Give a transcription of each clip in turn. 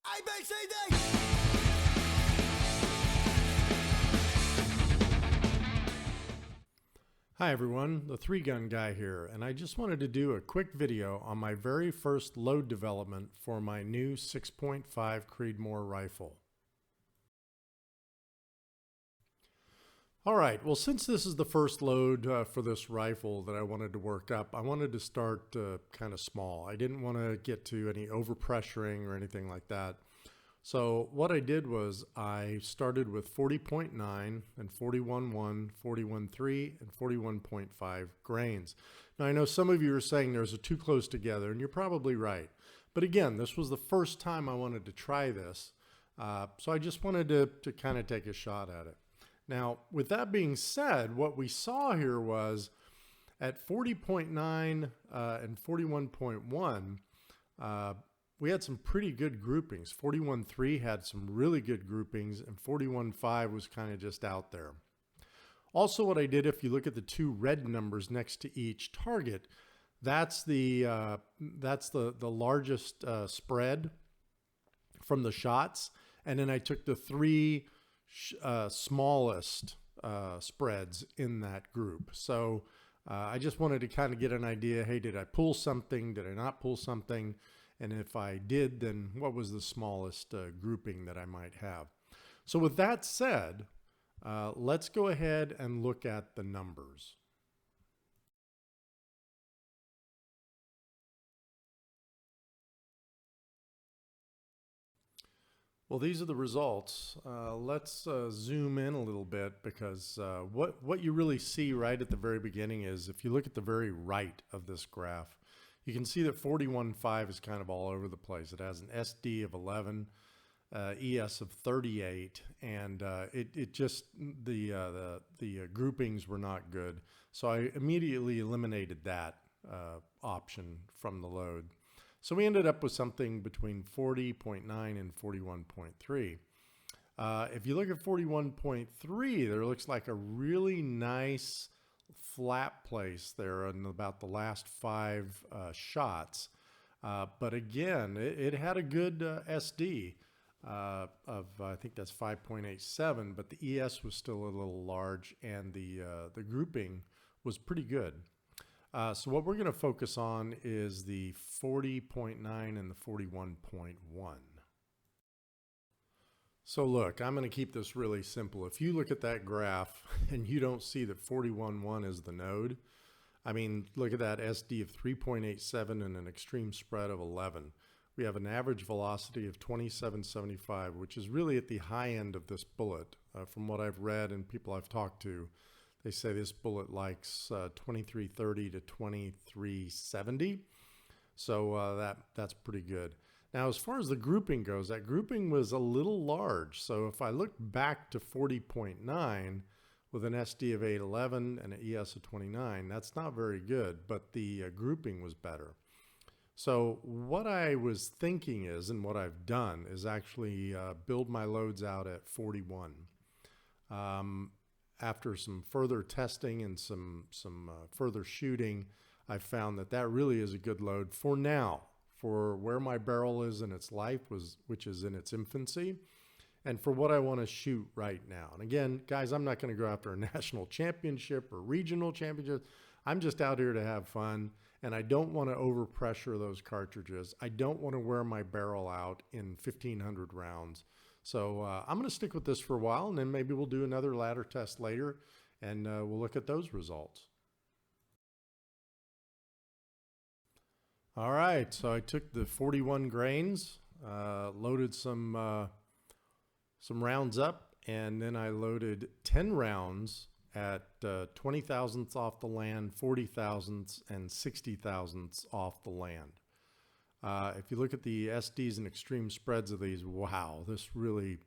ABCD! Hi everyone, the 3-gun guy here, and I just wanted to do a quick video on my very first load development for my new 6.5 Creedmoor rifle. Alright, well since this is the first load for this rifle that I wanted to work up, I wanted to start kind of small. I didn't want to get to any overpressuring or anything like that. So what I did was I started with 40.9 and 41.1, 41.3, and 41.5 grains. Now I know some of you are saying those are too close together, and you're probably right. But again, this was the first time I wanted to try this, so I just wanted to kind of take a shot at it. Now, with that being said, what we saw here was at 40.9 and 41.1, we had some pretty good groupings. 41.3 had some really good groupings, and 41.5 was kind of just out there. Also, what I did, if you look at the two red numbers next to each target, that's the largest spread from the shots, and then I took the three smallest spreads in that group. So I just wanted to kind of get an idea, hey, did I pull something? Did I not pull something? And if I did, then what was the smallest grouping that I might have? So with that said, let's go ahead and look at the numbers. Well, these are the results. Let's zoom in a little bit, because what you really see right at the very beginning is, if you look at the very right of this graph, you can see that 41.5 is kind of all over the place. It has an SD of 11, ES of 38, and it just, the groupings were not good. So I immediately eliminated that option from the load. So we ended up with something between 40.9 and 41.3. If you look at 41.3, there looks like a really nice flat place there in about the last 5 shots. But again, it had a good SD of, I think that's 5.87, but the ES was still a little large, and the grouping was pretty good. So what we're going to focus on is the 40.9 and the 41.1. So look, I'm going to keep this really simple. If you look at that graph and you don't see that 41.1 is the node, I mean, look at that SD of 3.87 and an extreme spread of 11. We have an average velocity of 2775, which is really at the high end of this bullet. From what I've read and people I've talked to, they say this bullet likes 2330 to 2370. So that's pretty good. Now, as far as the grouping goes, that grouping was a little large. So if I look back to 40.9 with an SD of 811 and an ES of 29, that's not very good, but the grouping was better. So what I was thinking is, and what I've done, is actually build my loads out at 41. After some further testing and some further shooting, I found that really is a good load for now, for where my barrel is in its life, which is in its infancy, and for what I want to shoot right now. And again, guys, I'm not going to go after a national championship or regional championship. I'm just out here to have fun, and I don't want to overpressure those cartridges. I don't want to wear my barrel out in 1,500 rounds. So I'm going to stick with this for a while, and then maybe we'll do another ladder test later, and we'll look at those results. All right, so I took the 41 grains, loaded some rounds up, and then I loaded 10 rounds at 20 thousandths off the land, 40 thousandths, and 60 thousandths off the land. If you look at the SDs and extreme spreads of these, wow, this really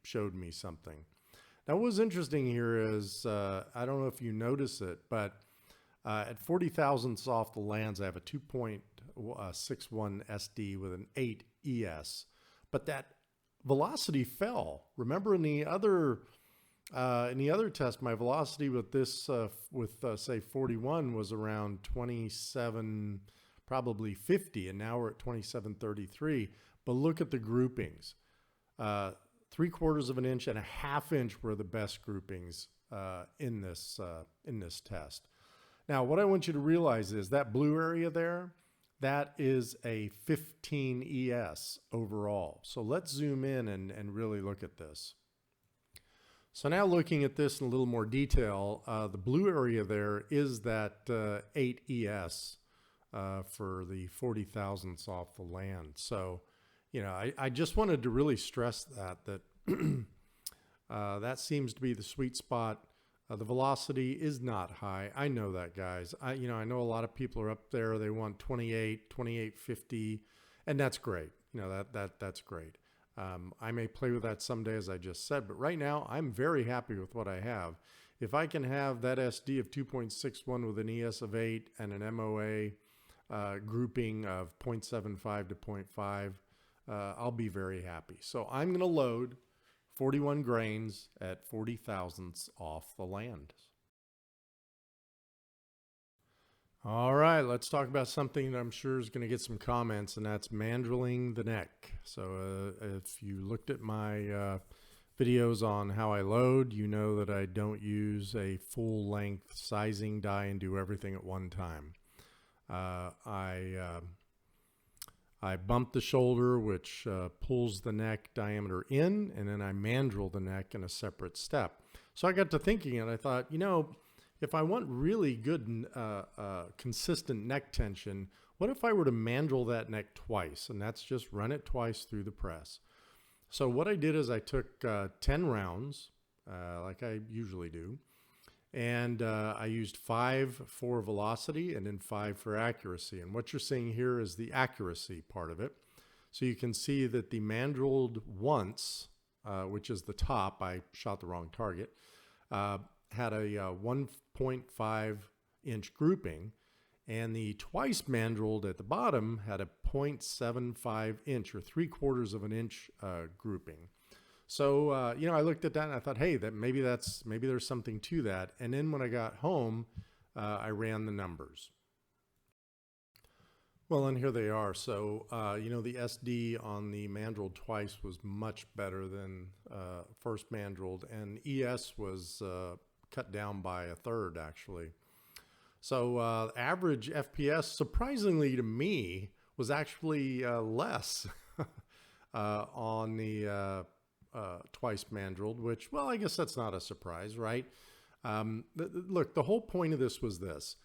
showed me something. Now, what was interesting here is, I don't know if you notice it, but at 40 thousandths off the lands, I have a 2.61 SD with an 8 ES, but that velocity fell. Remember in the other test, my velocity with this, say 41 was around 27, probably 50, and now we're at 2733. but look at the groupings. 3/4 of an inch and a half inch were the best groupings in this test. Now, what I want you to realize is that blue area there, that is a 15 ES overall. So let's zoom in and really look at this. So now looking at this in a little more detail, the blue area there is that 8 ES for the 40 thousandths off the land. So, you know, I just wanted to really stress that that seems to be the sweet spot. The velocity is not high. I know that, guys. I know a lot of people are up there. They want 28, 2850, and that's great. You know, that's great. I may play with that someday, as I just said, but right now I'm very happy with what I have. If I can have that SD of 2.61 with an ES of 8 and an MOA grouping of 0.75 to 0.5, I'll be very happy. So I'm going to load 41 grains at 40 thousandths off the land. All right, let's talk about something that I'm sure is going to get some comments, and that's mandrelling the neck. So if you looked at my videos on how I load, you know that I don't use a full length sizing die and do everything at one time. I bump the shoulder, which pulls the neck diameter in, and then I mandrel the neck in a separate step. So I got to thinking, and I thought, you know, if I want really good, consistent neck tension, what if I were to mandrel that neck twice? And that's just run it twice through the press. So what I did is I took 10 rounds, like I usually do, and I used 5 for velocity and then 5 for accuracy. And what you're seeing here is the accuracy part of it. So you can see that the mandreled once, which is the top, I shot the wrong target, had a 1.5 inch grouping, and the twice mandreled at the bottom had a 0.75 inch or 3/4 of an inch grouping. So, you know, I looked at that and I thought, hey, maybe there's something to that. And then when I got home, I ran the numbers. Well, and here they are. So, you know, the SD on the mandreled twice was much better than first mandreled, and ES was cut down by a third, actually. So average FPS, surprisingly to me, was actually less on the twice mandreled, which, well, I guess that's not a surprise, right? Look, the whole point of this was this.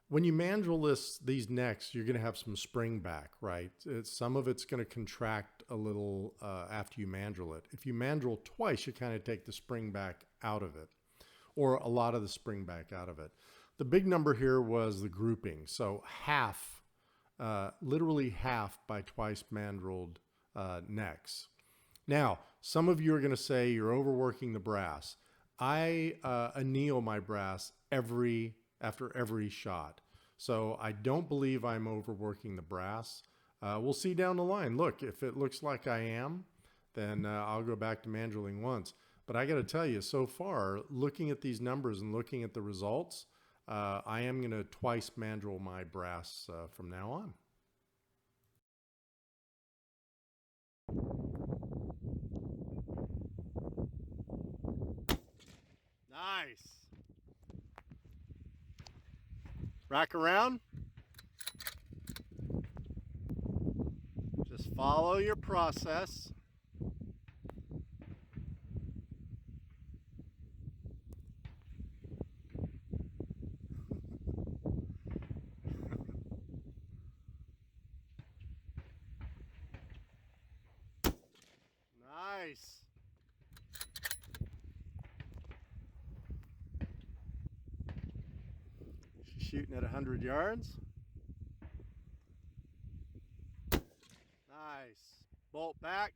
When you mandrel these necks, you're going to have some spring back, right? Some of it's going to contract a little after you mandrel it. If you mandrel twice, you kind of take the spring back out of it, or a lot of the spring back out of it. The big number here was the grouping. So half, literally half by twice mandreled necks. Now, some of you are going to say you're overworking the brass. I anneal my brass after every shot. So I don't believe I'm overworking the brass. We'll see down the line. Look, if it looks like I am, then I'll go back to mandrelling once. But I got to tell you, so far, looking at these numbers and looking at the results, I am going to twice mandrel my brass from now on. Nice. Rack around. Just follow your process. Nice. She's shooting at 100 yards. Nice. Bolt back.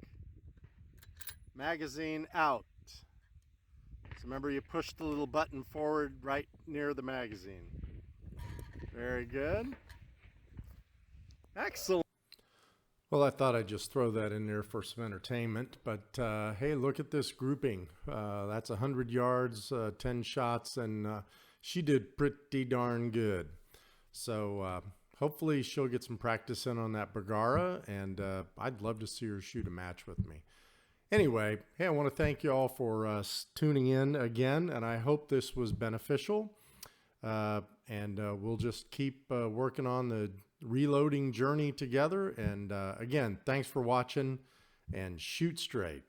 Magazine out. So remember, you push the little button forward right near the magazine. Very good. Excellent. Well, I thought I'd just throw that in there for some entertainment, but hey, look at this grouping. That's 100 yards, 10 shots, and she did pretty darn good. So hopefully she'll get some practice in on that Bergara, and I'd love to see her shoot a match with me. Anyway, hey, I want to thank you all for tuning in again, and I hope this was beneficial. And we'll just keep working on the reloading journey together. And again, thanks for watching, and shoot straight.